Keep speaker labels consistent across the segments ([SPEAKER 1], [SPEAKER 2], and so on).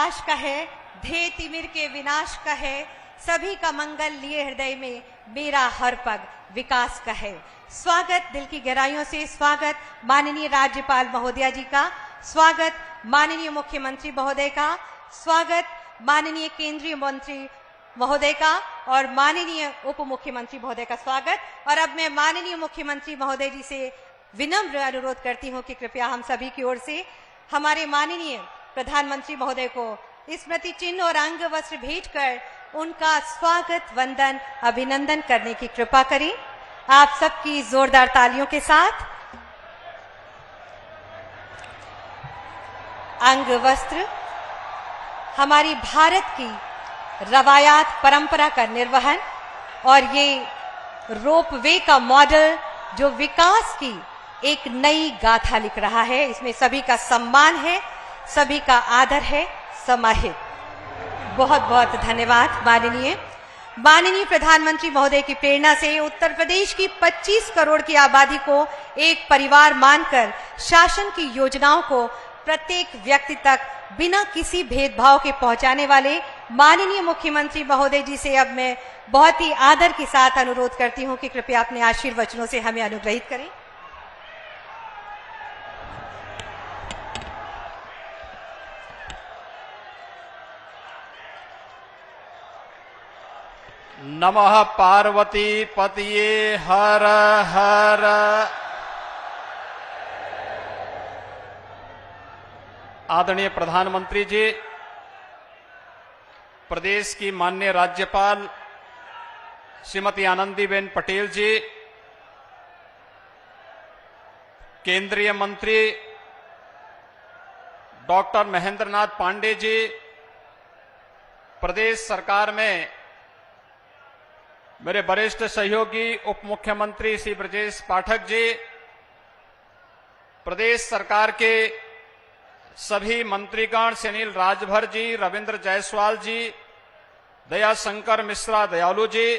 [SPEAKER 1] आकाश का है, ध्येय तिमिर के विनाश का है, सभी का मंगल लिए हृदय में, मेरा हर पग विकास का है। स्वागत दिल की गहराइयों से स्वागत माननीय राज्यपाल महोदया जी का, स्वागत माननीय मुख्यमंत्री महोदय का, स्वागत माननीय केंद्रीय मंत्री महोदय का और माननीय उप मुख्यमंत्री महोदय का स्वागत। और अब मैं माननीय मुख्यमंत्री महोदय जी से विनम्र अनुरोध करती हूं कि कृपया हम सभी की ओर से हमारे माननीय प्रधानमंत्री महोदय को स्मृति चिन्ह और अंग वस्त्र भेंट कर उनका स्वागत वंदन अभिनंदन करने की कृपा करें। आप सबकी जोरदार तालियों के साथ अंग वस्त्र हमारी भारत की रवायात परंपरा का निर्वहन और ये रोपवे का मॉडल जो विकास की एक नई गाथा लिख रहा है, इसमें सभी का सम्मान है, सभी का आदर है समाहित। बहुत बहुत धन्यवाद। माननीय प्रधानमंत्री महोदय की प्रेरणा से उत्तर प्रदेश की 25 करोड़ की आबादी को एक परिवार मानकर शासन की योजनाओं को प्रत्येक व्यक्ति तक बिना किसी भेदभाव के पहुंचाने वाले माननीय मुख्यमंत्री महोदय जी से अब मैं बहुत ही आदर के साथ अनुरोध करती हूं कि कृपया अपने आशीर्वचनों से हमें अनुग्रहित करें।
[SPEAKER 2] नमः पार्वती पतिये हर हर। आदरणीय प्रधानमंत्री जी, प्रदेश की माननीय राज्यपाल श्रीमती आनंदीबेन पटेल जी, केंद्रीय मंत्री डॉक्टर महेंद्रनाथ पांडे जी, प्रदेश सरकार में मेरे वरिष्ठ सहयोगी उप मुख्यमंत्री श्री ब्रजेश पाठक जी, प्रदेश सरकार के सभी मंत्रीगण सुनील राजभर जी, रविंद्र जायसवाल जी, दयाशंकर मिश्रा दयालु जी,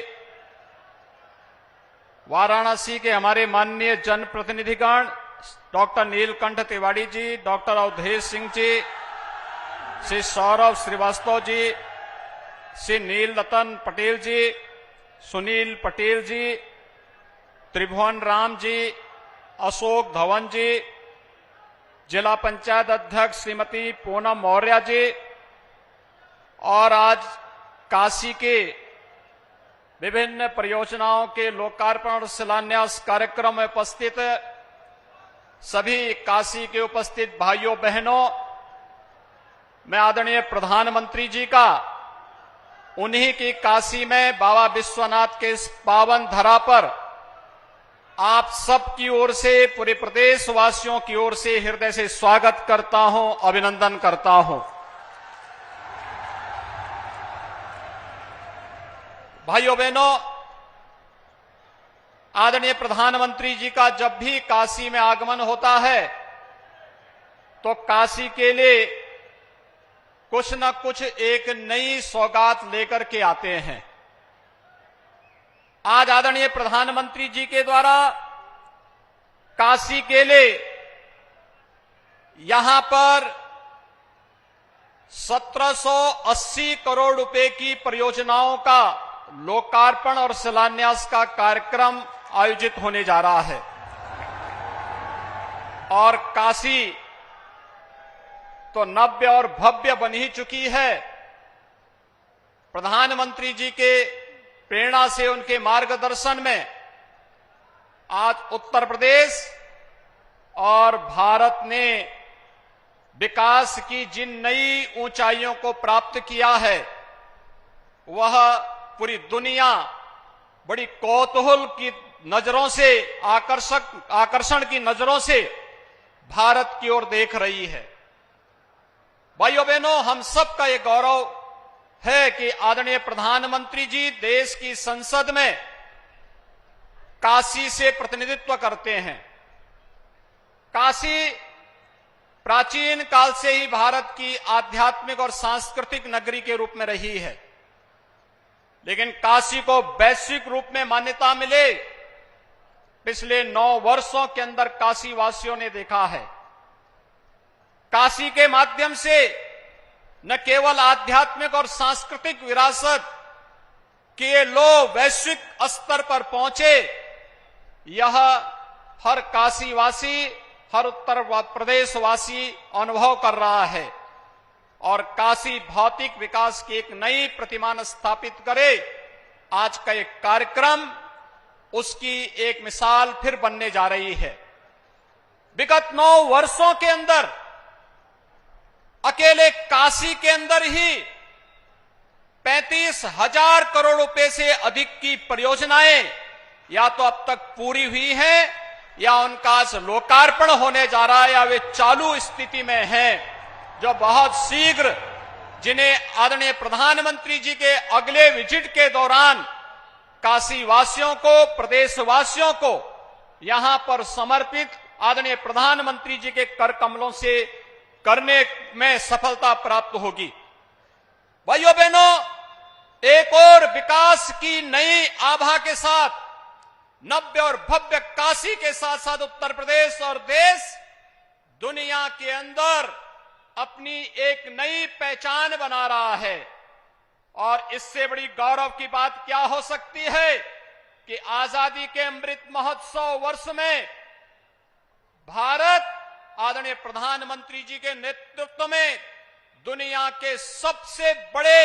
[SPEAKER 2] वाराणसी के हमारे माननीय जनप्रतिनिधिगण डॉक्टर नीलकंठ तिवारी जी, डॉक्टर अवधेश सिंह जी, श्री सौरभ श्रीवास्तव जी, श्री नील रतन पटेल जी, सुनील पटेल जी, त्रिभुवन राम जी, अशोक धवन जी, जिला पंचायत अध्यक्ष श्रीमती पूनम मौर्य जी, और आज काशी के विभिन्न परियोजनाओं के लोकार्पण और शिलान्यास कार्यक्रम में उपस्थित सभी काशी के उपस्थित भाइयों बहनों, मैं आदरणीय प्रधानमंत्री जी का उन्हीं की काशी में बाबा विश्वनाथ के इस पावन धरा पर आप सबकी ओर से, पूरे प्रदेश वासियों की ओर से हृदय से स्वागत करता हूं, अभिनंदन करता हूं। भाइयों बहनों, आदरणीय प्रधानमंत्री जी का जब भी काशी में आगमन होता है तो काशी के लिए कुछ न कुछ एक नई सौगात लेकर के आते हैं। आज आदरणीय प्रधानमंत्री जी के द्वारा काशी के लिए यहां पर 1780 करोड़ रुपए की परियोजनाओं का लोकार्पण और शिलान्यास का कार्यक्रम आयोजित होने जा रहा है। और काशी तो नव्य और भव्य बन ही चुकी है। प्रधानमंत्री जी के प्रेरणा से, उनके मार्गदर्शन में आज उत्तर प्रदेश और भारत ने विकास की जिन नई ऊंचाइयों को प्राप्त किया है, वह पूरी दुनिया बड़ी कौतूहल की नजरों से, आकर्षण की नजरों से भारत की ओर देख रही है। भाइयों बहनों, हम सबका ये गौरव है कि आदरणीय प्रधानमंत्री जी देश की संसद में काशी से प्रतिनिधित्व करते हैं। काशी प्राचीन काल से ही भारत की आध्यात्मिक और सांस्कृतिक नगरी के रूप में रही है, लेकिन काशी को वैश्विक रूप में मान्यता मिले पिछले 9 वर्षों के अंदर काशी वासियों ने देखा है। काशी के माध्यम से न केवल आध्यात्मिक और सांस्कृतिक विरासत के ये लोग वैश्विक स्तर पर पहुंचे, यह हर काशीवासी, हर उत्तर प्रदेशवासी अनुभव कर रहा है। और काशी भौतिक विकास की एक नई प्रतिमान स्थापित करे, आज का एक कार्यक्रम उसकी एक मिसाल फिर बनने जा रही है। विगत 9 वर्षों के अंदर अकेले काशी के अंदर ही 35,000 करोड़ रुपए से अधिक की परियोजनाएं या तो अब तक पूरी हुई हैं या उनका आज लोकार्पण होने जा रहा है या वे चालू स्थिति में हैं, जो बहुत शीघ्र, जिन्हें आदरणीय प्रधानमंत्री जी के अगले विजिट के दौरान काशी वासियों को, प्रदेशवासियों को यहां पर समर्पित आदरणीय प्रधानमंत्री जी के कर कमलों से करने में सफलता प्राप्त होगी। भाइयों बहनों, एक और विकास की नई आभा के साथ, नव्य और भव्य काशी के साथ साथ उत्तर प्रदेश और देश दुनिया के अंदर अपनी एक नई पहचान बना रहा है। और इससे बड़ी गौरव की बात क्या हो सकती है कि आजादी के अमृत महोत्सव वर्ष में भारत आदरणीय प्रधानमंत्री जी के नेतृत्व में दुनिया के सबसे बड़े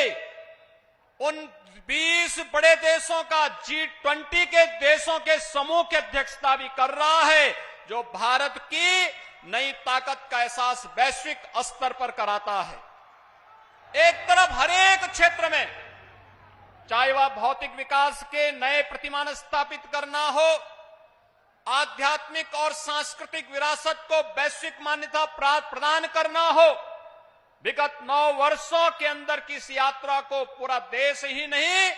[SPEAKER 2] उन 20 बड़े देशों का G20 के देशों के समूह की अध्यक्षता भी कर रहा है, जो भारत की नई ताकत का एहसास वैश्विक स्तर पर कराता है। एक तरफ हर एक क्षेत्र में, चाहे वह भौतिक विकास के नए प्रतिमान स्थापित करना हो, आध्यात्मिक और सांस्कृतिक विरासत को वैश्विक मान्यता प्रदान करना हो, विगत 9 वर्षों के अंदर की इस यात्रा को पूरा देश ही नहीं,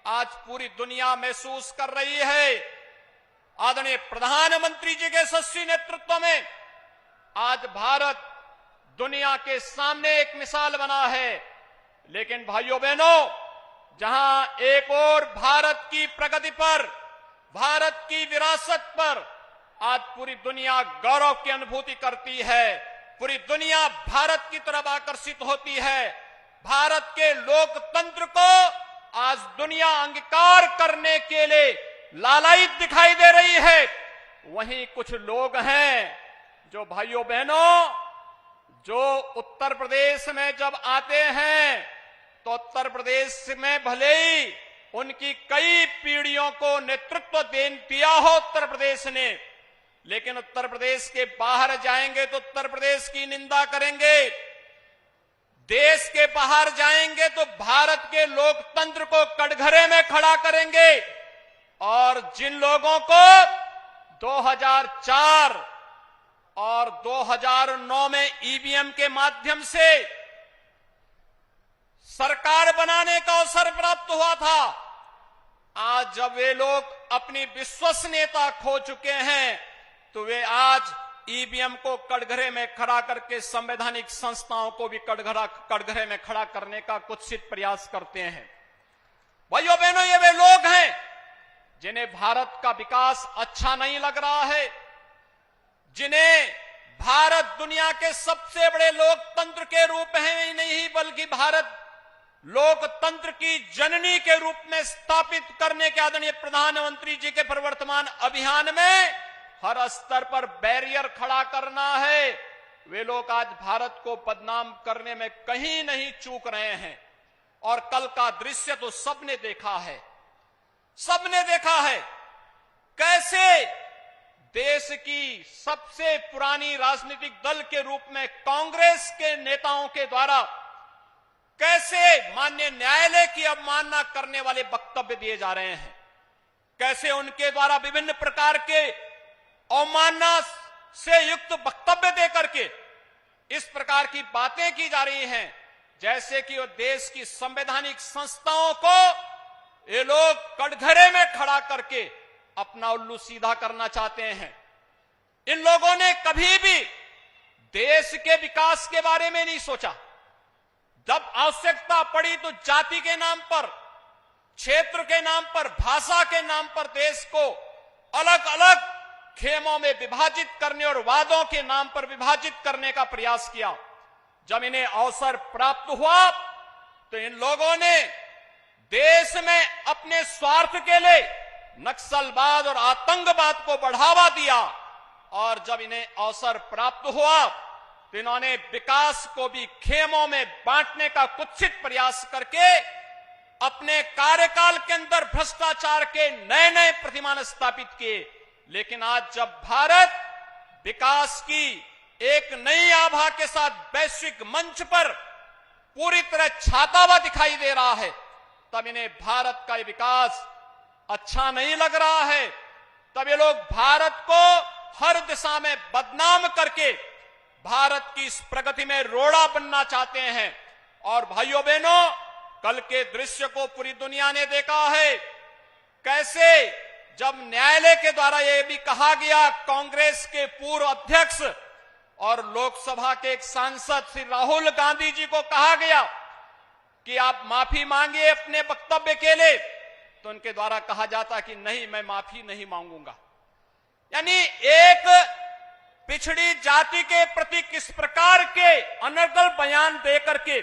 [SPEAKER 2] आज पूरी दुनिया महसूस कर रही है। आदरणीय प्रधानमंत्री जी के यशस्वी नेतृत्व में आज भारत दुनिया के सामने एक मिसाल बना है। लेकिन भाइयों बहनों, जहां एक और भारत की प्रगति पर, भारत की विरासत पर आज पूरी दुनिया गौरव की अनुभूति करती है, पूरी दुनिया भारत की तरफ आकर्षित होती है, भारत के लोकतंत्र को आज दुनिया अंगीकार करने के लिए लालायित दिखाई दे रही है, वहीं कुछ लोग हैं जो भाइयों बहनों, जो उत्तर प्रदेश में जब आते हैं तो उत्तर प्रदेश में भले ही उनकी कई पीढ़ियों को नेतृत्व दिया हो उत्तर प्रदेश ने, लेकिन उत्तर प्रदेश के बाहर जाएंगे तो उत्तर प्रदेश की निंदा करेंगे, देश के बाहर जाएंगे तो भारत के लोकतंत्र को कटघरे में खड़ा करेंगे। और जिन लोगों को 2004 और 2009 में ईवीएम के माध्यम से सरकार बनाने का अवसर प्राप्त हुआ था, आज जब वे लोग अपनी विश्वसनीयता खो चुके हैं तो वे आज ईवीएम को कटघरे में खड़ा करके संवैधानिक संस्थाओं को भी कटघरे में खड़ा करने का कुत्सित प्रयास करते हैं। भाइयों बहनों, ये वे लोग हैं जिन्हें भारत का विकास अच्छा नहीं लग रहा है, जिन्हें भारत दुनिया के सबसे बड़े लोकतंत्र के रूप में ही नहीं बल्कि भारत लोकतंत्र की जननी के रूप में स्थापित करने के आदरणीय प्रधानमंत्री जी के प्रवर्तमान अभियान में हर स्तर पर बैरियर खड़ा करना है। वे लोग आज भारत को बदनाम करने में कहीं नहीं चूक रहे हैं। और कल का दृश्य तो सबने देखा है, सबने देखा है कैसे देश की सबसे पुरानी राजनीतिक दल के रूप में कांग्रेस के नेताओं के द्वारा कैसे माननीय न्यायालय की अवमानना करने वाले वक्तव्य दिए जा रहे हैं, कैसे उनके द्वारा विभिन्न प्रकार के अवमानना से युक्त वक्तव्य देकर के इस प्रकार की बातें की जा रही हैं जैसे कि वो देश की संवैधानिक संस्थाओं को ये लोग कटघरे में खड़ा करके अपना उल्लू सीधा करना चाहते हैं। इन लोगों ने कभी भी देश के विकास के बारे में नहीं सोचा। जब आवश्यकता पड़ी तो जाति के नाम पर, क्षेत्र के नाम पर, भाषा के नाम पर देश को अलग अलग खेमों में विभाजित करने और वादों के नाम पर विभाजित करने का प्रयास किया। जब इन्हें अवसर प्राप्त हुआ तो इन लोगों ने देश में अपने स्वार्थ के लिए नक्सलवाद और आतंकवाद को बढ़ावा दिया, और जब इन्हें अवसर प्राप्त हुआ तो इन्होंने विकास को भी खेमों में बांटने का कुत्सित प्रयास करके अपने कार्यकाल के अंदर भ्रष्टाचार के नए नए प्रतिमान स्थापित किए। लेकिन आज जब भारत विकास की एक नई आभा के साथ वैश्विक मंच पर पूरी तरह छाता हुआ दिखाई दे रहा है, तब इन्हें भारत का विकास अच्छा नहीं लग रहा है। तब ये लोग भारत को हर दिशा में बदनाम करके भारत की इस प्रगति में रोड़ा बनना चाहते हैं। और भाइयों बहनों, कल के दृश्य को पूरी दुनिया ने देखा है, कैसे जब न्यायालय के द्वारा यह भी कहा गया, कांग्रेस के पूर्व अध्यक्ष और लोकसभा के एक सांसद श्री राहुल गांधी जी को कहा गया कि आप माफी मांगिए अपने वक्तव्य के लिए, तो उनके द्वारा कहा जाता कि नहीं, मैं माफी नहीं मांगूंगा। यानी एक पिछड़ी जाति के प्रति किस प्रकार के अनर्गल बयान देकर के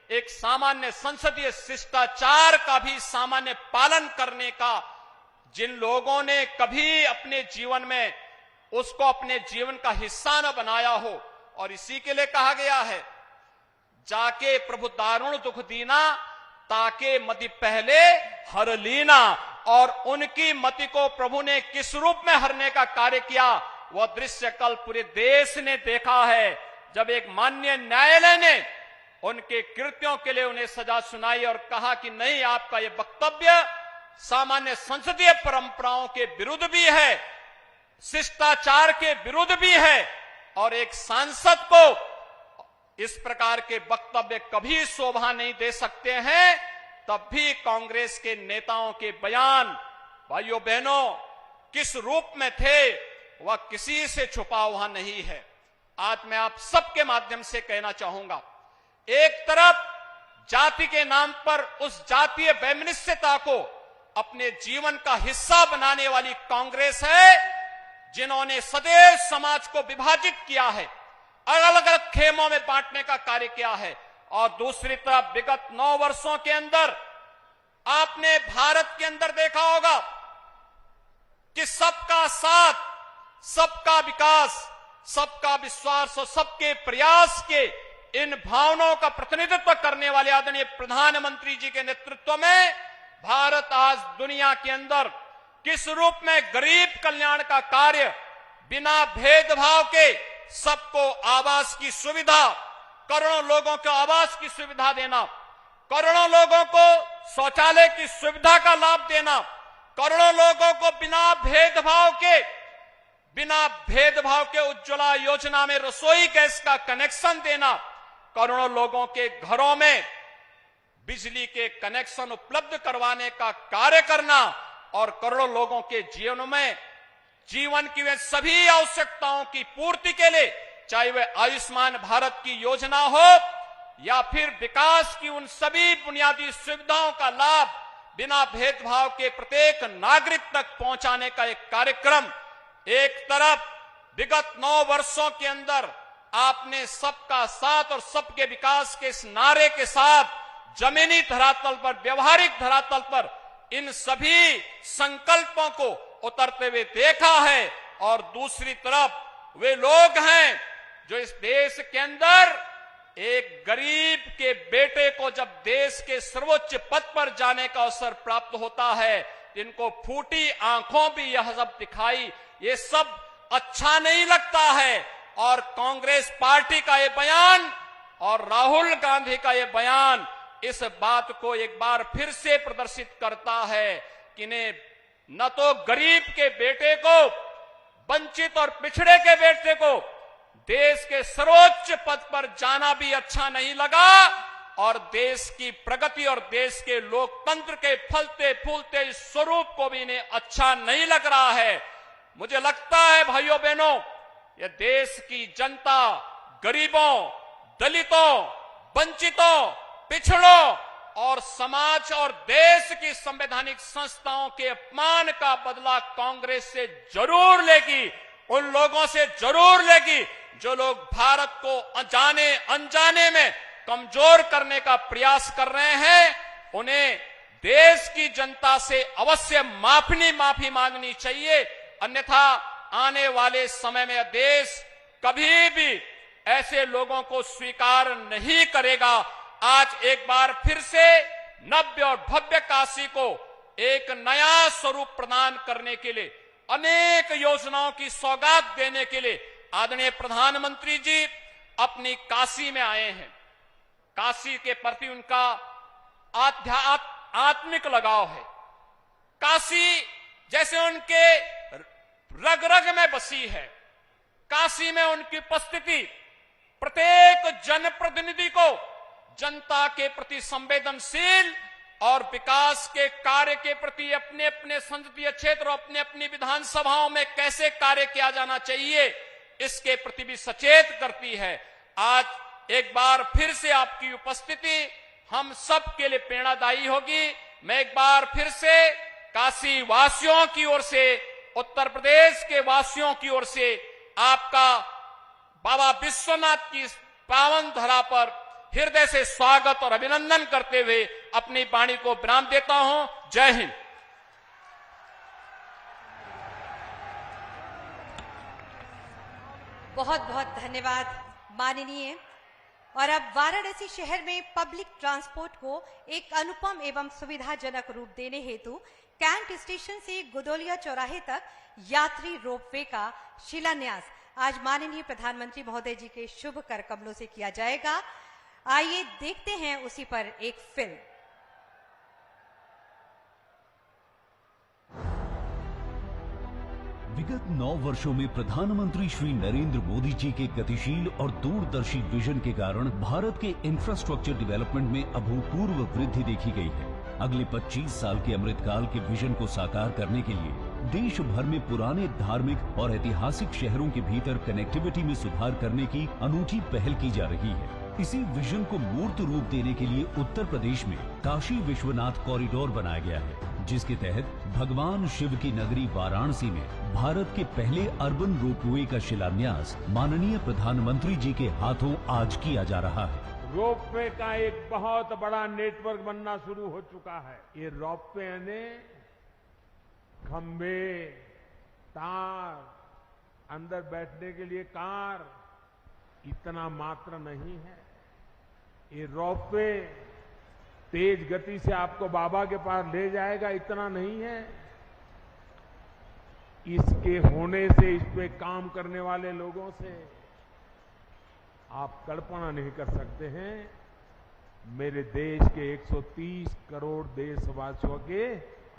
[SPEAKER 2] एक सामान्य संसदीय शिष्टाचार का भी सामान्य पालन करने का जिन लोगों ने कभी अपने जीवन में उसको अपने जीवन का हिस्सा न बनाया हो, और इसी के लिए कहा गया है, जाके प्रभु दारुण दुख दीना, ताके मति पहले हर लीना। और उनकी मति को प्रभु ने किस रूप में हरने का कार्य किया, वह दृश्य कल पूरे देश ने देखा है, जब एक माननीय न्यायालय ने उनके कृत्यों के लिए उन्हें सजा सुनाई और कहा कि नहीं, आपका यह वक्तव्य सामान्य संसदीय परंपराओं के विरुद्ध भी है, शिष्टाचार के विरुद्ध भी है, और एक सांसद को इस प्रकार के वक्तव्य कभी शोभा नहीं दे सकते हैं। तब भी कांग्रेस के नेताओं के बयान, भाइयों बहनों, किस रूप में थे वह किसी से छुपा हुआ नहीं है। आज मैं आप सबके माध्यम से कहना चाहूंगा, एक तरफ जाति के नाम पर उस जातीय वैमनस्यता को अपने जीवन का हिस्सा बनाने वाली कांग्रेस है, जिन्होंने सदैव समाज को विभाजित किया है, अलग अलग खेमों में बांटने का कार्य किया है। और दूसरी तरफ विगत 9 वर्षों के अंदर आपने भारत के अंदर देखा होगा कि सबका साथ, सबका विकास, सबका विश्वास और सबके प्रयास के इन भावनाओं का प्रतिनिधित्व करने वाले आदरणीय प्रधानमंत्री जी के नेतृत्व में भारत आज दुनिया के अंदर किस रूप में गरीब कल्याण का कार्य बिना भेदभाव के सबको आवास की सुविधा, करोड़ों लोगों को आवास की सुविधा देना, करोड़ों लोगों को शौचालय की सुविधा का लाभ देना, करोड़ों लोगों को बिना भेदभाव के उज्ज्वला योजना में रसोई गैस का कनेक्शन देना, करोड़ों लोगों के घरों में बिजली के कनेक्शन उपलब्ध करवाने का कार्य करना, और करोड़ों लोगों के जीवन की वे सभी आवश्यकताओं की पूर्ति के लिए, चाहे वह आयुष्मान भारत की योजना हो या फिर विकास की उन सभी बुनियादी सुविधाओं का लाभ बिना भेदभाव के प्रत्येक नागरिक तक पहुंचाने का एक कार्यक्रम। एक तरफ विगत 9 वर्षों के अंदर आपने सबका साथ और सबके विकास के इस नारे के साथ जमीनी धरातल पर, व्यवहारिक धरातल पर इन सभी संकल्पों को उतरते हुए देखा है, और दूसरी तरफ वे लोग हैं जो इस देश के अंदर एक गरीब के बेटे को जब देश के सर्वोच्च पद पर जाने का अवसर प्राप्त होता है, इनको फूटी आंखों भी यह सब दिखाई, ये सब अच्छा नहीं लगता है। और कांग्रेस पार्टी का ये बयान और राहुल गांधी का ये बयान इस बात को एक बार फिर से प्रदर्शित करता है कि इन्हें न तो गरीब के बेटे को, वंचित और पिछड़े के बेटे को देश के सर्वोच्च पद पर जाना भी अच्छा नहीं लगा, और देश की प्रगति और देश के लोकतंत्र के फलते फूलते इस स्वरूप को भी इन्हें अच्छा नहीं लग रहा है। मुझे लगता है भाइयों बहनों, यह देश की जनता गरीबों, दलितों, वंचितों, पिछड़ों और समाज और देश की संवैधानिक संस्थाओं के अपमान का बदला कांग्रेस से जरूर लेगी, उन लोगों से जरूर लेगी जो लोग भारत को जाने अनजाने में कमजोर करने का प्रयास कर रहे हैं, उन्हें देश की जनता से अवश्य माफी मांगनी चाहिए। अन्यथा आने वाले समय में देश कभी भी ऐसे लोगों को स्वीकार नहीं करेगा। आज एक बार फिर से नव्य और भव्य काशी को एक नया स्वरूप प्रदान करने के लिए, अनेक योजनाओं की सौगात देने के लिए आदरणीय प्रधानमंत्री जी अपनी काशी में आए हैं। काशी के प्रति उनका आत्मिक लगाव है। काशी जैसे उनके रग रग में बसी है। काशी में उनकी उपस्थिति प्रत्येक जनप्रतिनिधि को जनता के प्रति संवेदनशील और विकास के कार्य के प्रति अपने अपने संसदीय क्षेत्र और अपने अपनी विधानसभाओं में कैसे कार्य किया जाना चाहिए, इसके प्रति भी सचेत करती है। आज एक बार फिर से आपकी उपस्थिति हम सब के लिए प्रेरणादायी होगी। मैं एक बार फिर से काशी वासियों की ओर से, उत्तर प्रदेश के वासियों की ओर से आपका बाबा विश्वनाथ की पावन धरा पर हृदय से स्वागत और अभिनंदन करते हुए अपनी वाणी को विराम देता हूं। जय हिंद।
[SPEAKER 1] बहुत बहुत धन्यवाद माननीय। और अब वाराणसी शहर में पब्लिक ट्रांसपोर्ट को एक अनुपम एवं सुविधाजनक रूप देने हेतु कैंट स्टेशन से गुदोलिया चौराहे तक यात्री रोपवे का शिलान्यास आज माननीय प्रधानमंत्री महोदय जी के शुभ कर कमलों से किया जाएगा। आइए देखते हैं उसी पर एक फिल्म।
[SPEAKER 3] विगत 9 वर्षों में प्रधानमंत्री श्री नरेंद्र मोदी जी के गतिशील और दूरदर्शी विजन के कारण भारत के इंफ्रास्ट्रक्चर डेवलपमेंट में अभूतपूर्व वृद्धि देखी गई है। अगले 25 साल के अमृतकाल के विजन को साकार करने के लिए देश भर में पुराने धार्मिक और ऐतिहासिक शहरों के भीतर कनेक्टिविटी में सुधार करने की अनूठी पहल की जा रही है। इसी विजन को मूर्त रूप देने के लिए उत्तर प्रदेश में काशी विश्वनाथ कॉरिडोर बनाया गया है, जिसके तहत भगवान शिव की नगरी वाराणसी में भारत के पहले अर्बन रोपवे का शिलान्यास माननीय प्रधानमंत्री जी के हाथों आज किया जा रहा है।
[SPEAKER 4] रोपवे का एक बहुत बड़ा नेटवर्क बनना शुरू हो चुका है। ये रोपवे ने खंबे, तार, अंदर बैठने के लिए कार, इतना मात्र नहीं है। ये रोपवे तेज गति से आपको बाबा के पास ले जाएगा, इतना नहीं है। इसके होने से, इस पे काम करने वाले लोगों से आप कल्पना नहीं कर सकते हैं मेरे देश के 130 करोड़ देशवासियों के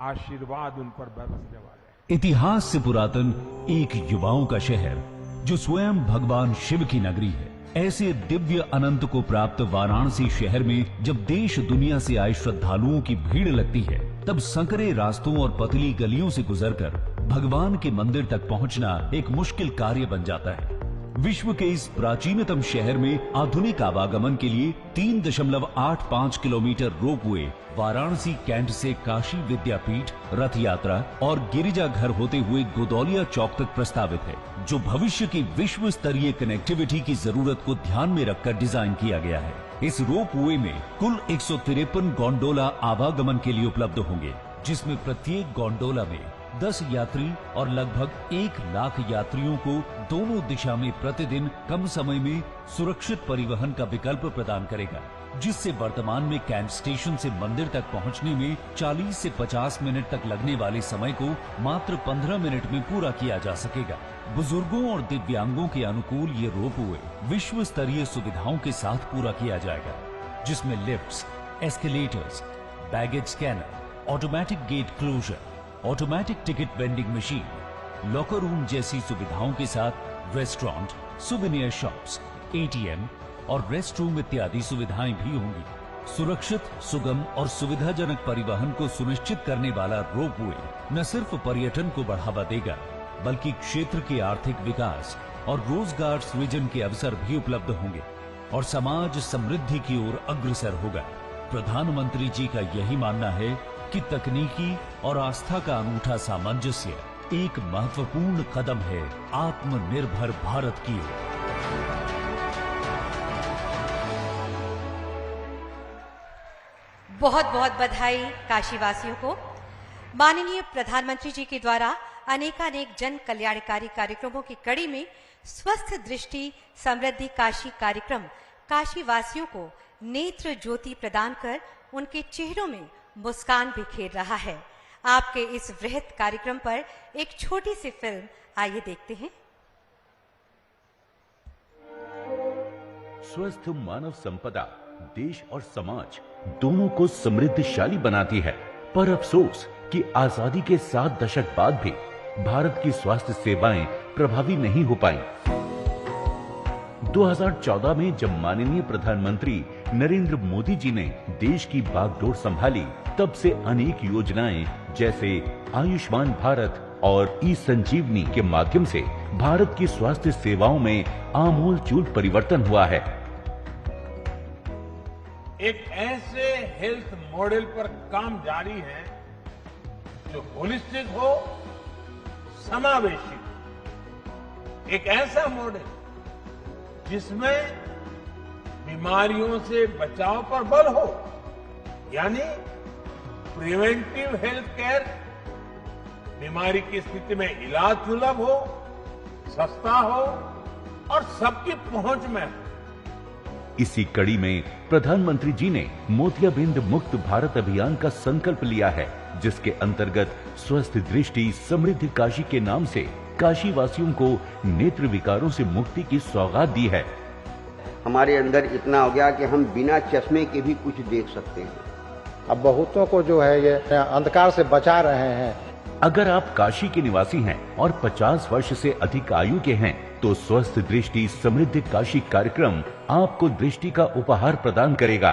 [SPEAKER 4] आशीर्वाद उन पर बरसने वाले हैं।
[SPEAKER 3] इतिहास से पुरातन एक युवाओं का शहर जो स्वयं भगवान शिव की नगरी है, ऐसे दिव्य अनंत को प्राप्त वाराणसी शहर में जब देश दुनिया से आए श्रद्धालुओं की भीड़ लगती है, तब संकरे रास्तों और पतली गलियों से गुजरकर भगवान के मंदिर तक पहुंचना एक मुश्किल कार्य बन जाता है। विश्व के इस प्राचीनतम शहर में आधुनिक आवागमन के लिए 3.85 किलोमीटर रोपवे वाराणसी कैंट से काशी विद्यापीठ, रथ यात्रा और गिरिजा घर होते हुए गोदौलिया चौक तक प्रस्तावित है, जो भविष्य की विश्व स्तरीय कनेक्टिविटी की जरूरत को ध्यान में रखकर डिजाइन किया गया है। इस रोपवे में कुल 153 गोंडोला आवागमन के लिए उपलब्ध होंगे, जिसमें प्रत्येक गोंडोला में 10 यात्री और लगभग 1 लाख यात्रियों को दोनों दिशा में प्रतिदिन कम समय में सुरक्षित परिवहन का विकल्प प्रदान करेगा, जिससे वर्तमान में कैंट स्टेशन से मंदिर तक पहुंचने में 40 से 50 मिनट तक लगने वाले समय को मात्र 15 मिनट में पूरा किया जा सकेगा। बुजुर्गों और दिव्यांगों के अनुकूल ये रोपवे विश्व स्तरीय सुविधाओं के साथ पूरा किया जाएगा, जिसमें lifts, escalators, baggage scanner, automatic gate closure, automatic ticket vending machine, locker room जैसी सुविधाओं के साथ रेस्टोरेंट, सुवेनियर शॉप्स, एटीएम और रेस्ट रूम इत्यादि सुविधाएं भी होंगी। सुरक्षित, सुगम और सुविधाजनक परिवहन को सुनिश्चित करने वाला रोपवे न सिर्फ पर्यटन को बढ़ावा देगा, बल्कि क्षेत्र के आर्थिक विकास और रोजगार सृजन के अवसर भी उपलब्ध होंगे और समाज समृद्धि की ओर अग्रसर होगा। प्रधानमंत्री जी का यही मानना है कि तकनीकी और आस्था का अनूठा सामंजस्य एक महत्वपूर्ण कदम है आत्मनिर्भर भारत की ओर।
[SPEAKER 1] बहुत बहुत बधाई काशीवासियों को। माननीय प्रधानमंत्री जी के द्वारा अनेकानेक जन कल्याणकारी कार्यक्रमों की कड़ी में स्वस्थ दृष्टि समृद्धि काशी कार्यक्रम काशीवासियों को नेत्र ज्योति प्रदान कर उनके चेहरों में मुस्कान बिखेर रहा है। आपके इस वृहत कार्यक्रम पर एक छोटी सी फिल्म आइए देखते हैं।
[SPEAKER 3] स्वस्थ मानव संपदा देश और समाज दोनों को समृद्धशाली बनाती है, पर अफसोस कि आजादी के 7 दशक बाद भी भारत की स्वास्थ्य सेवाएं प्रभावी नहीं हो पाई। 2014 में जब माननीय प्रधानमंत्री नरेंद्र मोदी जी ने देश की बागडोर संभाली, तब से अनेक योजनाएं जैसे आयुष्मान भारत और ई संजीवनी के माध्यम से भारत की स्वास्थ्य सेवाओं में आमूलचूल परिवर्तन हुआ है।
[SPEAKER 4] एक ऐसे हेल्थ मॉडल पर काम जारी है जो होलिस्टिक हो, समावेशी हो। एक ऐसा मॉडल जिसमें बीमारियों से बचाव पर बल हो, यानी प्रिवेंटिव हेल्थ केयर, बीमारी की स्थिति में इलाज सुलभ हो, सस्ता हो और सबकी पहुंच में हो।
[SPEAKER 3] इसी कड़ी में प्रधानमंत्री जी ने मोतियाबिंद मुक्त भारत अभियान का संकल्प लिया है, जिसके अंतर्गत स्वस्थ दृष्टि समृद्ध काशी के नाम से काशी वासियों को नेत्र विकारों से मुक्ति की सौगात दी है।
[SPEAKER 5] हमारे अंदर इतना हो गया कि हम बिना चश्मे के भी कुछ देख सकते हैं।
[SPEAKER 6] अब बहुतों को जो है ये अंधकार से बचा रहे हैं।
[SPEAKER 3] अगर आप काशी के निवासी हैं और 50 वर्ष से अधिक आयु के हैं, तो स्वस्थ दृष्टि समृद्ध काशी कार्यक्रम आपको दृष्टि का उपहार प्रदान करेगा।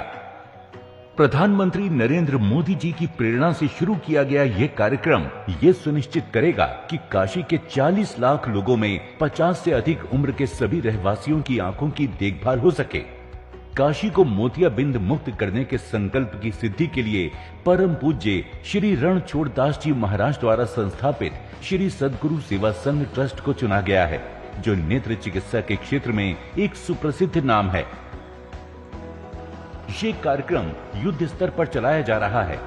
[SPEAKER 3] प्रधानमंत्री नरेंद्र मोदी जी की प्रेरणा से शुरू किया गया ये कार्यक्रम ये सुनिश्चित करेगा कि काशी के 40 लाख लोगों में 50 से अधिक उम्र के सभी रहवासियों की आंखों की देखभाल हो सके। काशी को मोतियाबिंद मुक्त करने के संकल्प की सिद्धि के लिए परम पूज्य श्री रणछोड़ दास जी महाराज द्वारा संस्थापित श्री सद्गुरु सेवा संघ ट्रस्ट को चुना गया है, जो नेत्र चिकित्सा के क्षेत्र में एक सुप्रसिद्ध नाम है। ये कार्यक्रम युद्ध स्तर पर चलाया जा रहा है।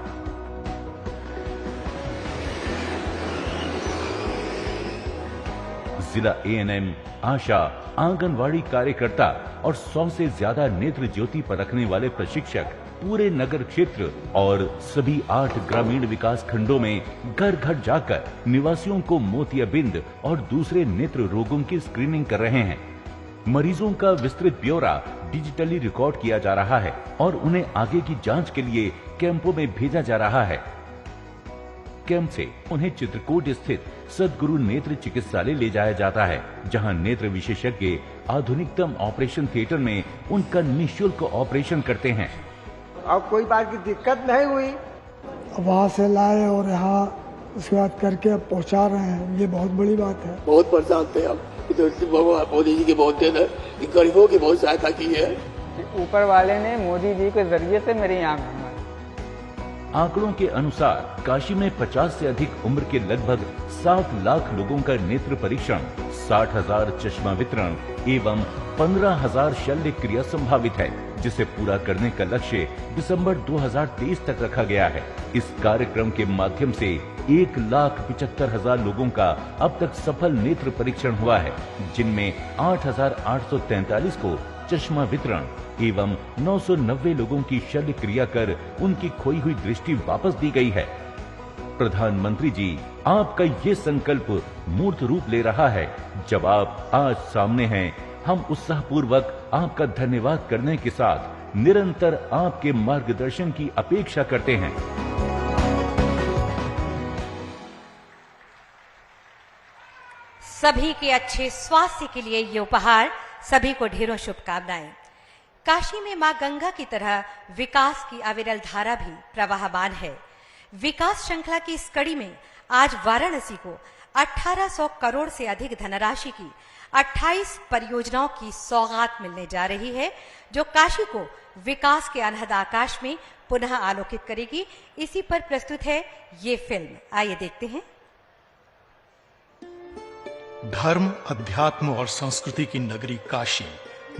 [SPEAKER 3] जिला एएनएम, आशा, आंगनवाड़ी कार्यकर्ता और 100 से ज्यादा नेत्र ज्योति पर रखने वाले प्रशिक्षक पूरे नगर क्षेत्र और सभी 8 ग्रामीण विकास खंडों में घर घर जाकर निवासियों को मोतियाबिंद और दूसरे नेत्र रोगों की स्क्रीनिंग कर रहे हैं। मरीजों का विस्तृत ब्यौरा डिजिटली रिकॉर्ड किया जा रहा है और उन्हें आगे की जांच के लिए कैंपों में भेजा जा रहा है। कैंप से उन्हें चित्रकूट स्थित सद्गुरु नेत्र चिकित्सालय ले जाया जाता है, जहां नेत्र विशेषज्ञ आधुनिकतम ऑपरेशन थिएटर में उनका निःशुल्क ऑपरेशन करते हैं।
[SPEAKER 5] अब कोई बात की दिक्कत नहीं हुई।
[SPEAKER 7] वहाँ से लाए और यहाँ उसके बाद करके अब पहुँचा रहे हैं, ये बहुत बड़ी बात है।
[SPEAKER 8] बहुत परेशान थे हम, भगवान मोदी जी की बहुत देन है, गरीबों की बहुत सहायता की है।
[SPEAKER 9] ऊपर वाले ने मोदी जी के जरिए से मेरी आंख घुमाई।
[SPEAKER 3] आंकड़ों के अनुसार काशी में 50 से अधिक उम्र के लगभग 7 लाख लोगों का नेत्र परीक्षण, 60,000 चश्मा वितरण एवं 15,000 शल्य क्रिया संभावित है, जिसे पूरा करने का लक्ष्य दिसंबर 2023 तक रखा गया है। इस कार्यक्रम के माध्यम से 1,75,000 लोगों का अब तक सफल नेत्र परीक्षण हुआ है, जिनमें 8,843 को चश्मा वितरण एवं 990 लोगों की शल्य क्रिया कर उनकी खोई हुई दृष्टि वापस दी गई है। प्रधानमंत्री जी, आपका ये संकल्प मूर्त रूप ले रहा है। जब आप आज सामने हैं, हम उत्साहपूर्वक आपका धन्यवाद करने के साथ निरंतर आपके मार्गदर्शन की अपेक्षा करते हैं।
[SPEAKER 1] सभी के अच्छे स्वास्थ्य के लिए ये उपहार, सभी को ढेरों शुभकामनाएं। काशी में मां गंगा की तरह विकास की अविरल धारा भी प्रवाहमान है। विकास श्रृंखला की इस कड़ी में आज वाराणसी को 1800 करोड़ से अधिक धनराशि की 28 परियोजनाओं की सौगात मिलने जा रही है, जो काशी को विकास के अनहद आकाश में पुनः आलोकित करेगी। इसी पर प्रस्तुत है ये फिल्म, आइए देखते हैं।
[SPEAKER 10] धर्म, अध्यात्म और संस्कृति की नगरी काशी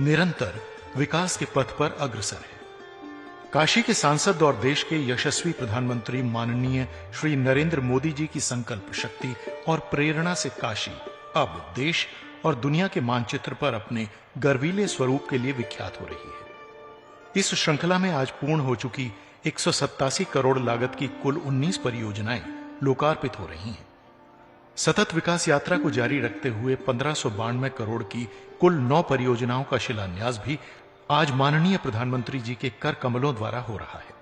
[SPEAKER 10] निरंतर विकास के पथ पर अग्रसर है। काशी के सांसद और देश के यशस्वी प्रधानमंत्री माननीय श्री नरेंद्र मोदी जी की संकल्प शक्ति और प्रेरणा से काशी अब देश और दुनिया के मानचित्र पर अपने गर्वीले स्वरूप के लिए विख्यात हो रही है। इस श्रृंखला में आज पूर्ण हो चुकी 187 करोड़ लागत की कुल 19 परियोजनाएं लोकार्पित हो रही हैं। सतत विकास यात्रा को जारी रखते हुए 1592 करोड़ की कुल 9 परियोजनाओं का शिलान्यास भी आज माननीय प्रधानमंत्री जी के कर कमलों द्वारा हो रहा है।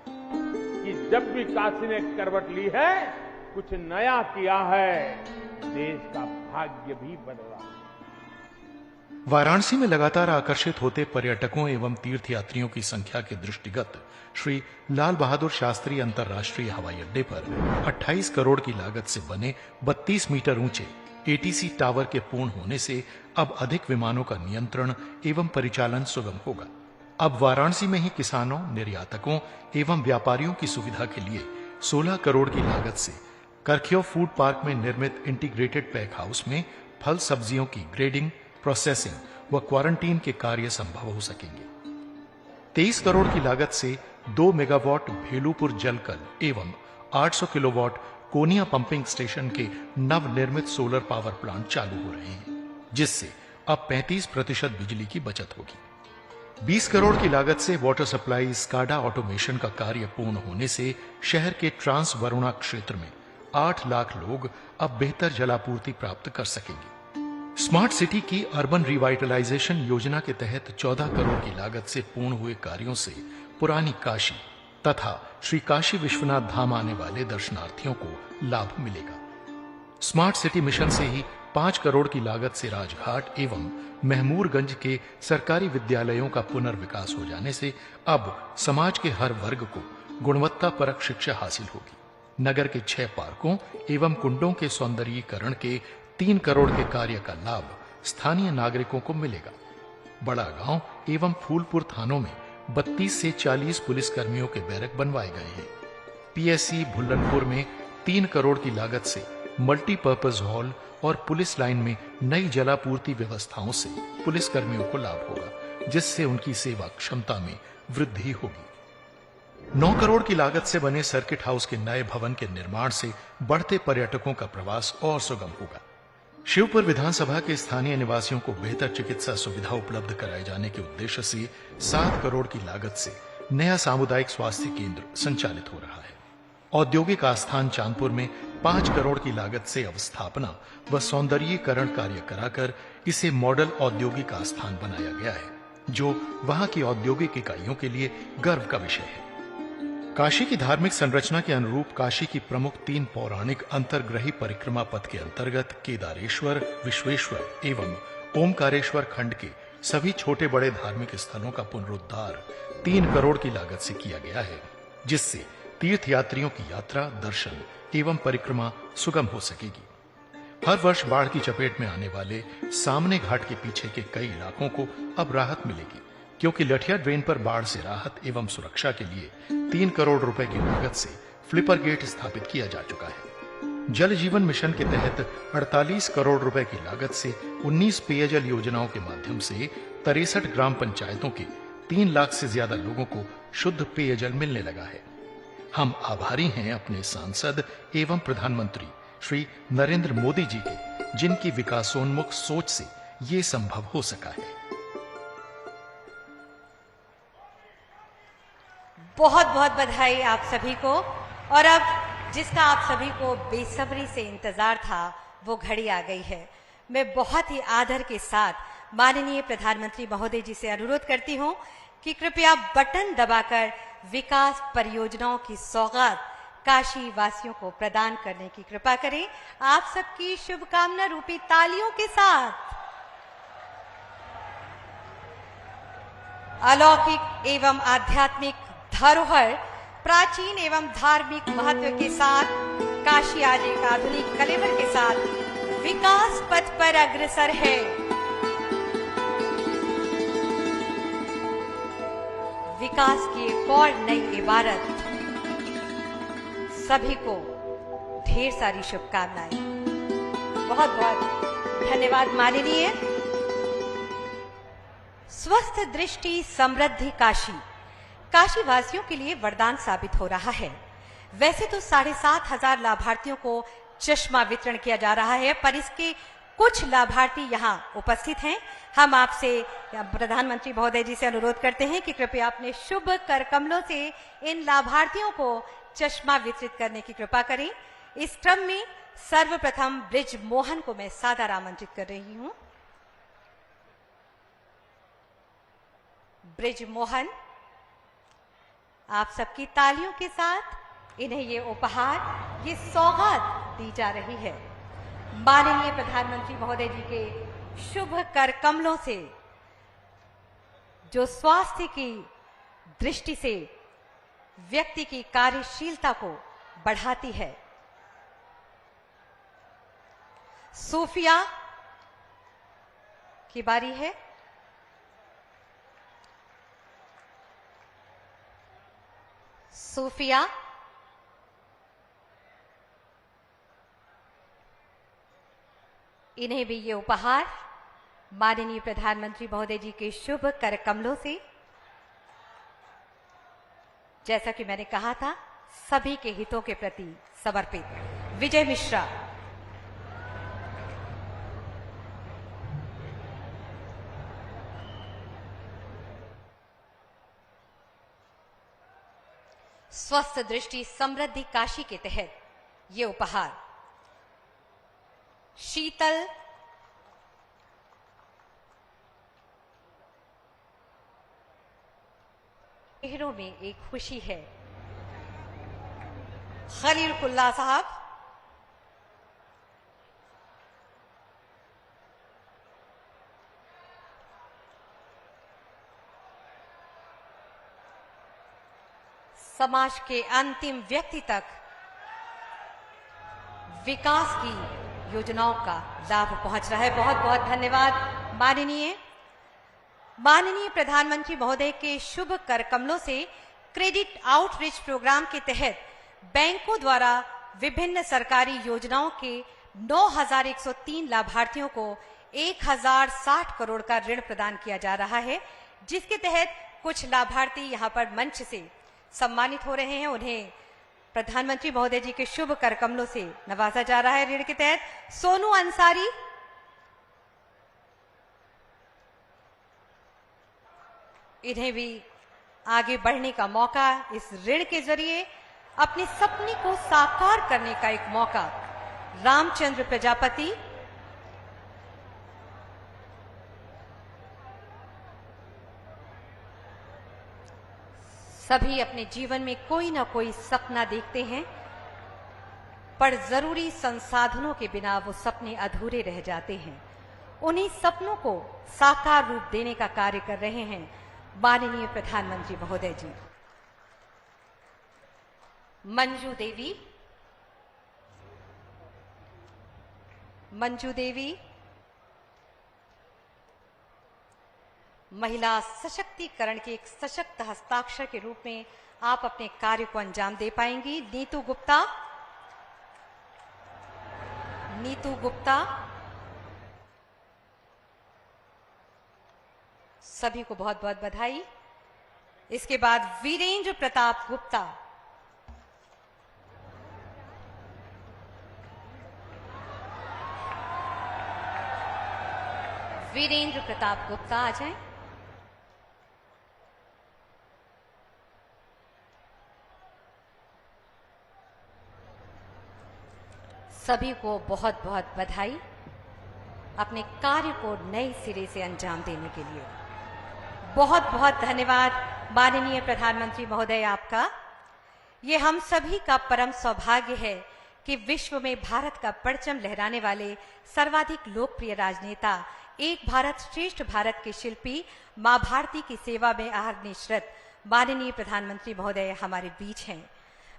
[SPEAKER 4] कि जब भी काशी ने करवट ली है, कुछ नया किया है, देश का भाग्य भी बदला।
[SPEAKER 10] वाराणसी में लगातार आकर्षित होते पर्यटकों एवं तीर्थयात्रियों की संख्या के दृष्टिगत श्री लाल बहादुर शास्त्री अंतर्राष्ट्रीय हवाई अड्डे पर 28 करोड़ की लागत से बने 32 मीटर ऊंचे एटीसी टावर के पूर्ण होने से अब अधिक विमानों का नियंत्रण एवं परिचालन सुगम होगा। अब वाराणसी में ही किसानों, निर्यातकों एवं व्यापारियों की सुविधा के लिए 16 करोड़ की लागत से करखियो फूड पार्क में निर्मित इंटीग्रेटेड पैक हाउस में फल सब्जियों की ग्रेडिंग, प्रोसेसिंग व क्वारंटीन के कार्य संभव हो सकेंगे। 23 करोड़ की लागत से 2 मेगावाट भेलूपुर जलकल एवं 800 किलोवाट कोनिया पंपिंग स्टेशन के नवनिर्मित सोलर पावर प्लांट चालू हो रहे हैं, जिससे अब 35% बिजली की बचत होगी। 20 करोड़ की लागत से वाटर सप्लाई स्काडा ऑटोमेशन का कार्य पूर्ण होने से शहर के ट्रांस वरुणा क्षेत्र में 8 लाख लोग अब बेहतर जलापूर्ति प्राप्त कर सकेंगे। स्मार्ट सिटी की अर्बन रिवाइटलाइजेशन योजना के तहत 14 करोड़ की लागत से पूर्ण हुए कार्यों से पुरानी काशी तथा श्री काशी विश्वनाथ धाम आने वाले दर्शनार्थियों को लाभ मिलेगा। स्मार्ट सिटी मिशन से ही 5 करोड़ की लागत से राजघाट एवं महमूरगंज के सरकारी विद्यालयों का पुनर्विकास हो जाने से अब समाज के हर वर्ग को गुणवत्तापरक शिक्षा हासिल होगी। नगर के 6 पार्कों एवं कुंडों के सौंदर्यीकरण के 3 करोड़ के कार्य का लाभ स्थानीय नागरिकों को मिलेगा। बड़ा गांव एवं फूलपुर थानों में 32 से 40 पुलिस कर्मियों के बैरक बनवाए गए हैं। पीएससी भुल्लनपुर में 3 करोड़ की लागत से मल्टीपर्पज हॉल और पुलिस लाइन में नई जलापूर्ति व्यवस्थाओं से पुलिस कर्मियों को लाभ होगा, जिससे उनकी सेवा क्षमता में वृद्धि होगी। 9 करोड़ की लागत से बने सर्किट हाउस के नए भवन के निर्माण से बढ़ते पर्यटकों का प्रवास और सुगम होगा। शिवपुर विधानसभा के स्थानीय निवासियों को बेहतर चिकित्सा सुविधा उपलब्ध कराए जाने के उद्देश्य से 7 करोड़ की लागत से नया सामुदायिक स्वास्थ्य केंद्र संचालित हो रहा है। औद्योगिक आस्थान चांदपुर में 5 करोड़ की लागत से अवस्थापना व सौंदर्यीकरण कार्य कराकर इसे मॉडल औद्योगिक आस्थान बनाया गया है, जो वहां की औद्योगिक इकाइयों के लिए गर्व का विषय है। काशी की धार्मिक संरचना के अनुरूप काशी की प्रमुख 3 पौराणिक अंतर्ग्रही परिक्रमा पथ के अंतर्गत केदारेश्वर, विश्वेश्वर एवं ओमकारेश्वर खंड के सभी छोटे बड़े धार्मिक स्थलों का पुनरुद्धार 3 करोड़ की लागत से किया गया है, जिससे तीर्थयात्रियों की यात्रा, दर्शन एवं परिक्रमा सुगम हो सकेगी। हर वर्ष बाढ़ की चपेट में आने वाले सामने घाट के पीछे के कई इलाकों को अब राहत मिलेगी, क्योंकि लठिया ड्रेन पर बाढ़ से राहत एवं सुरक्षा के लिए 3 करोड़ रुपए की लागत से फ्लिपर गेट स्थापित किया जा चुका है। जल जीवन मिशन के तहत 48 करोड़ रुपए की लागत से 19 पेयजल योजनाओं के माध्यम से 63 ग्राम पंचायतों के 3 लाख से ज्यादा लोगों को शुद्ध पेयजल मिलने लगा है। हम आभारी हैं अपने सांसद एवं प्रधानमंत्री श्री नरेंद्र मोदी जी के, जिनकी विकासोन्मुख सोच से ये संभव हो सका है।
[SPEAKER 1] बहुत बहुत बधाई आप सभी को। और अब जिसका आप सभी को बेसब्री से इंतजार था, वो घड़ी आ गई है। मैं बहुत ही आदर के साथ माननीय प्रधानमंत्री महोदय जी से अनुरोध करती हूं कि कृपया बटन दबाकर विकास परियोजनाओं की सौगात काशी वासियों को प्रदान करने की कृपा करें। आप सबकी शुभकामना रूपी तालियों के साथ अलौकिक एवं आध्यात्मिक धरोहर, प्राचीन एवं धार्मिक महत्व के साथ काशी आज एक आधुनिक कलेवर के साथ विकास पथ पर अग्रसर है। विकास की एक और नई इबारत। सभी को ढेर सारी शुभकामनाएं। बहुत बहुत धन्यवाद माननीय। स्वस्थ दृष्टि समृद्धि काशी काशी वासियों के लिए वरदान साबित हो रहा है। वैसे तो 7,500 लाभार्थियों को चश्मा वितरण किया जा रहा है, पर इसके कुछ लाभार्थी यहाँ उपस्थित हैं। हम आपसे प्रधानमंत्री महोदय जी से अनुरोध करते हैं कि कृपया अपने शुभ कर कमलों से इन लाभार्थियों को चश्मा वितरित करने की कृपा करें। इस क्रम में सर्वप्रथम ब्रिज मोहन को मैं सादर आमंत्रित कर रही हूं। ब्रिज मोहन, आप सबकी तालियों के साथ इन्हें ये उपहार, ये सौगात दी जा रही है। माननीय प्रधानमंत्री महोदय जी के शुभ कर कमलों से, जो स्वास्थ्य की दृष्टि से व्यक्ति की कार्यशीलता को बढ़ाती है। सूफिया की बारी है। सूफिया, इन्हें भी ये उपहार माननीय प्रधानमंत्री महोदय जी के शुभ कर कमलों से, जैसा कि मैंने कहा था, सभी के हितों के प्रति समर्पित। विजय मिश्रा, स्वस्थ दृष्टि समृद्धि काशी के तहत ये उपहार शीतल चेहरों में एक खुशी है। खलीलुल्लाह साहब, समाज के अंतिम व्यक्ति तक विकास की योजनाओं का लाभ पहुंच रहा है। बहुत बहुत धन्यवाद। माननीय प्रधानमंत्री महोदय के शुभ कर कमलों से क्रेडिट आउटरीच प्रोग्राम के तहत बैंकों द्वारा विभिन्न सरकारी योजनाओं के 9,103 लाभार्थियों को 1,060 करोड़ का ऋण प्रदान किया जा रहा है, जिसके तहत कुछ लाभार्थी यहां पर मंच से सम्मानित हो रहे हैं। उन्हें प्रधानमंत्री महोदय जी के शुभ कर कमलों से नवाजा जा रहा है। ऋण के तहत सोनू अंसारी, इन्हें भी आगे बढ़ने का मौका, इस ऋण के जरिए अपने सपने को साकार करने का एक मौका। रामचंद्र प्रजापति, सभी अपने जीवन में कोई ना कोई सपना देखते हैं, पर जरूरी संसाधनों के बिना वो सपने अधूरे रह जाते हैं। उन्हीं सपनों को साकार रूप देने का कार्य कर रहे हैं माननीय प्रधानमंत्री महोदय जी। मंजू देवी, मंजू देवी महिला सशक्तिकरण के एक सशक्त हस्ताक्षर के रूप में आप अपने कार्य को अंजाम दे पाएंगी। नीतू गुप्ता, नीतू गुप्ता, सभी को बहुत बहुत बधाई। इसके बाद वीरेंद्र प्रताप गुप्ता, वीरेंद्र प्रताप गुप्ता आ जाएं। सभी को बहुत बहुत बधाई अपने कार्य को नए सिरे से अंजाम देने के लिए। बहुत बहुत धन्यवाद माननीय प्रधानमंत्री महोदय आपका। ये हम सभी का परम सौभाग्य है कि विश्व में भारत का परचम लहराने वाले सर्वाधिक लोकप्रिय राजनेता, एक भारत श्रेष्ठ भारत के शिल्पी, मां भारती की सेवा में आहर्निशरत माननीय प्रधानमंत्री महोदय हमारे बीच हैं।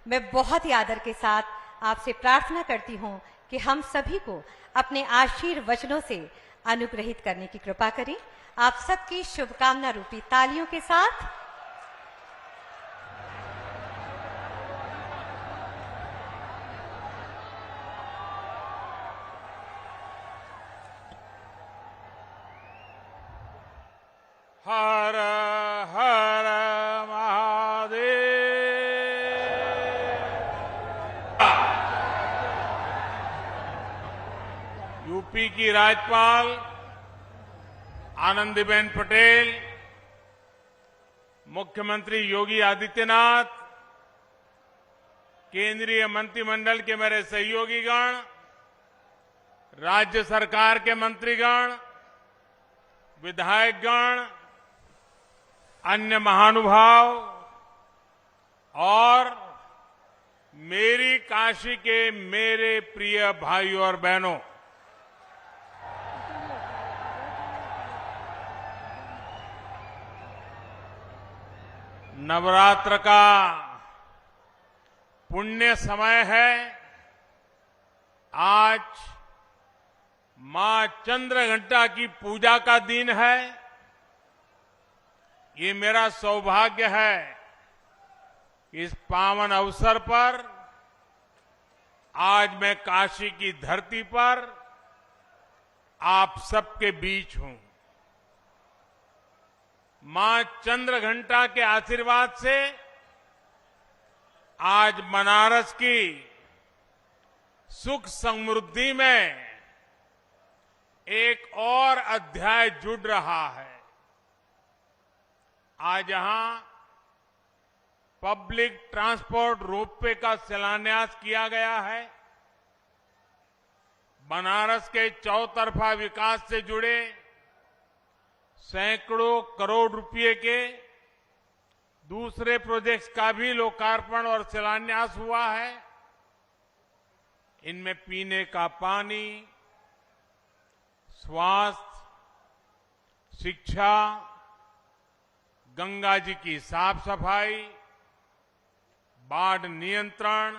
[SPEAKER 1] मैं बहुत ही आदर के साथ आपसे प्रार्थना करती हूं कि हम सभी को अपने आशीर्वचनों से अनुग्रहित करने की कृपा करें। आप सबकी शुभकामना रूपी तालियों के साथ
[SPEAKER 4] हर हर महा यूपी की राज्यपाल आनंदीबेन पटेल, मुख्यमंत्री योगी आदित्यनाथ, केंद्रीय मंत्रिमंडल के मेरे सहयोगीगण, राज्य सरकार के मंत्रीगण, विधायकगण, अन्य महानुभाव और मेरी काशी के मेरे प्रिय भाइयों और बहनों, नवरात्र का पुण्य समय है। आज मां चंद्रघंटा की पूजा का दिन है। ये मेरा सौभाग्य है इस पावन अवसर पर आज मैं काशी की धरती पर आप सबके बीच हूं। मां चंद्रघंटा के आशीर्वाद से आज बनारस की सुख समृद्धि में एक और अध्याय जुड़ रहा है। आज यहां पब्लिक ट्रांसपोर्ट रोपवे का शिलान्यास किया गया है। बनारस के चौतरफा विकास से जुड़े सैकड़ों करोड़ रुपए के दूसरे प्रोजेक्ट्स का भी लोकार्पण और शिलान्यास हुआ है। इनमें पीने का पानी, स्वास्थ्य, शिक्षा, गंगा जी की साफ सफाई, बाढ़ नियंत्रण,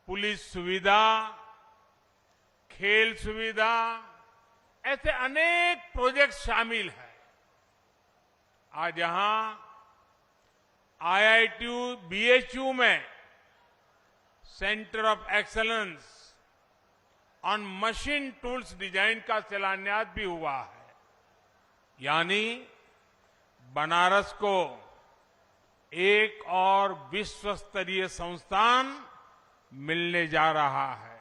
[SPEAKER 4] पुलिस सुविधा, खेल सुविधा, ऐसे अनेक प्रोजेक्ट शामिल हैं। आज यहां IITU BHU में centre of excellence on machine tools design का शिलान्यास भी हुआ है। यानी बनारस को एक और विश्व स्तरीय संस्थान मिलने जा रहा है।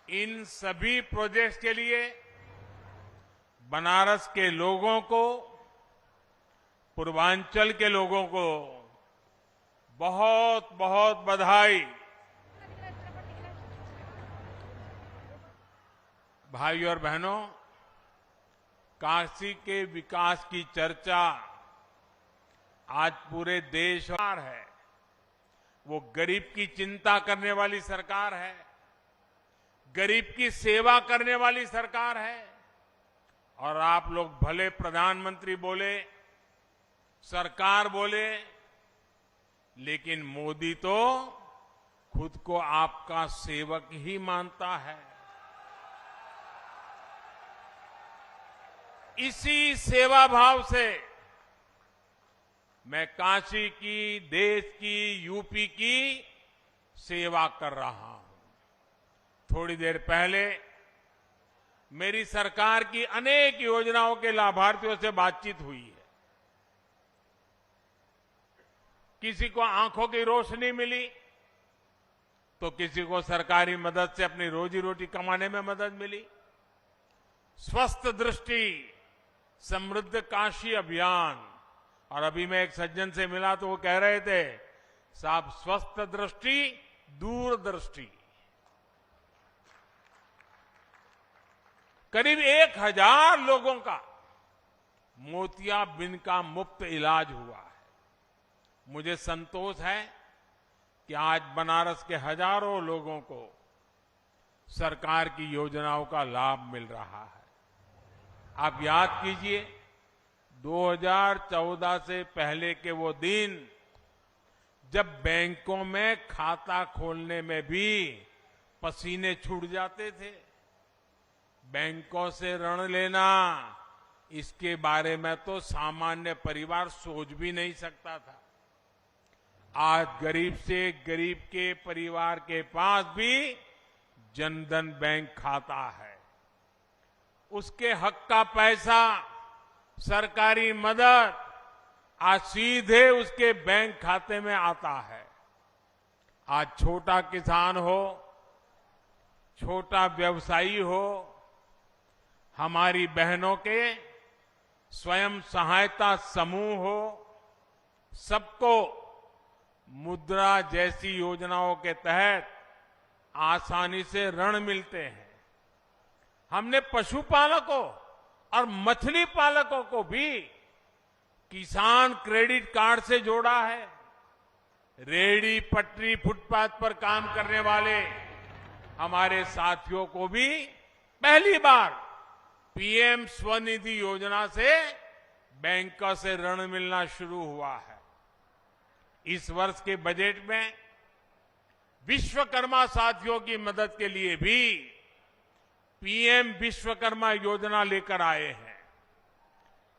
[SPEAKER 4] इन सभी प्रोजेक्ट्स के लिए बनारस के लोगों को, पूर्वांचल के लोगों को बहुत बहुत बधाई। भाइयों और बहनों, काशी के विकास की चर्चा आज पूरे देश में है। वो गरीब की चिंता करने वाली सरकार है, गरीब की सेवा करने वाली सरकार है। और आप लोग भले प्रधानमंत्री बोले, सरकार बोले, लेकिन मोदी तो खुद को आपका सेवक ही मानता है। इसी सेवा भाव से मैं काशी की, देश की, यूपी की सेवा कर रहा हूं। थोड़ी देर पहले मेरी सरकार की अनेक योजनाओं के लाभार्थियों से बातचीत हुई है। किसी को आंखों की रोशनी मिली, तो किसी को सरकारी मदद से अपनी रोजी रोटी कमाने में मदद मिली। स्वस्थ दृष्टि समृद्ध काशी अभियान। और अभी मैं एक सज्जन से मिला तो वो कह रहे थे, साहब स्वस्थ दृष्टि, दूरदृष्टि। करीब 1000 लोगों का मोतियाबिंद का मुफ्त इलाज हुआ है। मुझे संतोष है कि आज बनारस के हजारों लोगों को सरकार की योजनाओं का लाभ मिल रहा है। आप याद कीजिए, 2014 से पहले के वो दिन जब बैंकों में खाता खोलने में भी पसीने छूट जाते थे। बैंकों से ऋण लेना, इसके बारे में तो सामान्य परिवार सोच भी नहीं सकता था। आज गरीब से गरीब के परिवार के पास भी जनधन बैंक खाता है। उसके हक का पैसा, सरकारी मदद आज सीधे उसके बैंक खाते में आता है। आज छोटा किसान हो, छोटा व्यवसायी हो, हमारी बहनों के स्वयं सहायता समूह हो, सबको मुद्रा जैसी योजनाओं के तहत आसानी से ऋण मिलते हैं। हमने पशुपालकों और मछली पालकों को भी किसान क्रेडिट कार्ड से जोड़ा है। रेहड़ी पटरी फुटपाथ पर काम करने वाले हमारे साथियों को भी पहली बार पीएम स्वनिधि योजना से बैंकों से ऋण मिलना शुरू हुआ है। इस वर्ष के बजट में विश्वकर्मा साथियों की मदद के लिए भी पीएम विश्वकर्मा योजना लेकर आए हैं।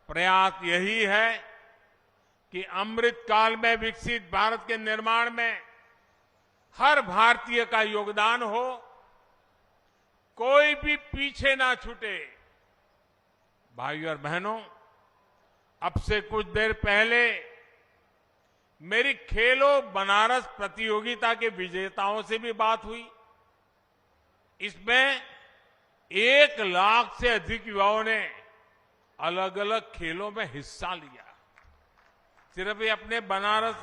[SPEAKER 4] प्रयास यही है कि अमृत काल में विकसित भारत के निर्माण में हर भारतीय का योगदान हो, कोई भी पीछे ना छूटे। भाइयों और बहनों, अब से कुछ देर पहले मेरी खेलो बनारस प्रतियोगिता के विजेताओं से भी बात हुई। इसमें 1 लाख से अधिक युवाओं ने अलग अलग खेलों में हिस्सा लिया। सिर्फ ये अपने बनारस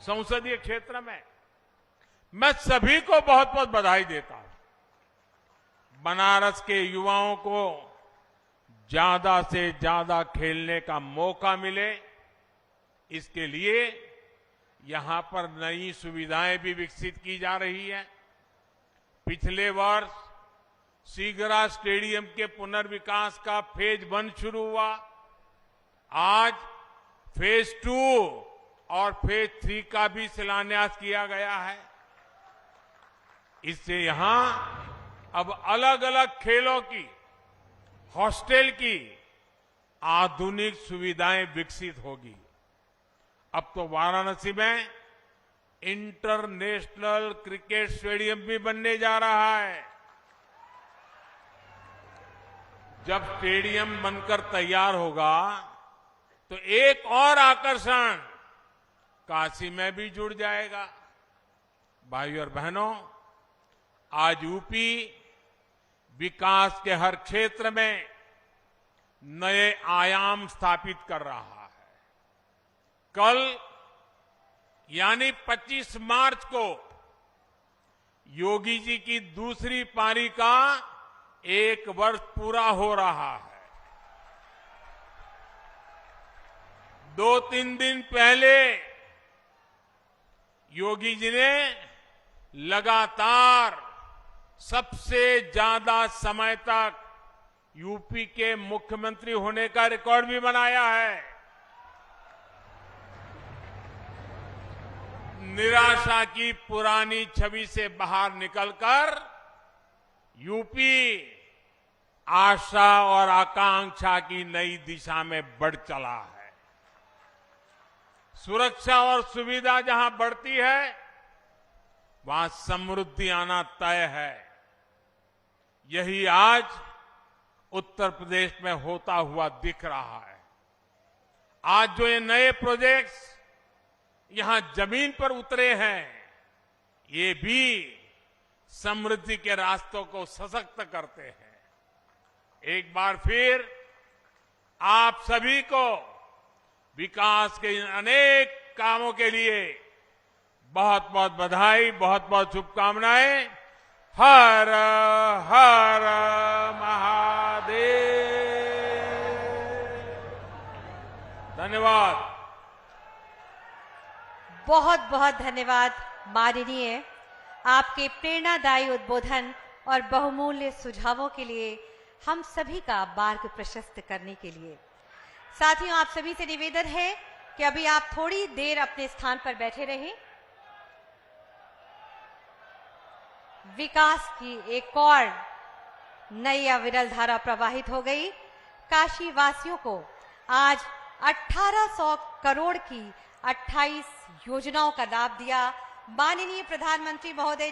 [SPEAKER 4] संसदीय क्षेत्र में। मैं सभी को बहुत बहुत बधाई देता हूं। बनारस के युवाओं को ज्यादा से ज्यादा खेलने का मौका मिले, इसके लिए यहां पर नई सुविधाएं भी विकसित की जा रही है। पिछले वर्ष सीगरा स्टेडियम के पुनर्विकास का फेज 1 शुरू हुआ। आज फेज 2 और फेज 3 का भी शिलान्यास किया गया है। इससे यहां अब अलग अलग खेलों की, हॉस्टल की आधुनिक सुविधाएं विकसित होगी। अब तो वाराणसी में इंटरनेशनल क्रिकेट स्टेडियम भी बनने जा रहा है। जब स्टेडियम बनकर तैयार होगा तो एक और आकर्षण काशी में भी जुड़ जाएगा। भाइयों और बहनों, आज यूपी विकास के हर क्षेत्र में नए आयाम स्थापित कर रहा है। कल यानी 25 मार्च को योगी जी की दूसरी पारी का 1 वर्ष पूरा हो रहा है। 2-3 दिन पहले योगी जी ने लगातार सबसे ज्यादा समय तक यूपी के मुख्यमंत्री होने का रिकॉर्ड भी बनाया है। निराशा की पुरानी छवि से बाहर निकलकर यूपी आशा और आकांक्षा की नई दिशा में बढ़ चला है। सुरक्षा और सुविधा जहां बढ़ती है, वहां समृद्धि आना तय है। यही आज उत्तर प्रदेश में होता हुआ दिख रहा है। आज जो ये नए प्रोजेक्ट्स यहां जमीन पर उतरे हैं, ये भी समृद्धि के रास्तों को सशक्त करते हैं। एक बार फिर आप सभी को विकास के इन अनेक कामों के लिए बहुत बहुत बधाई, बहुत बहुत शुभकामनाएं। हर हर महादेव। धन्यवाद।
[SPEAKER 1] बहुत बहुत धन्यवाद माननीय, आपके प्रेरणादायी उद्बोधन और बहुमूल्य सुझावों के लिए, हम सभी का मार्ग प्रशस्त करने के लिए। साथियों, आप सभी से निवेदन है कि अभी आप थोड़ी देर अपने स्थान पर बैठे रहें। विकास की एक और नई अविरल धारा प्रवाहित हो गई। काशी वासियों को आज 1800 करोड़ की 28 योजनाओं का लाभ दिया माननीय प्रधानमंत्री महोदय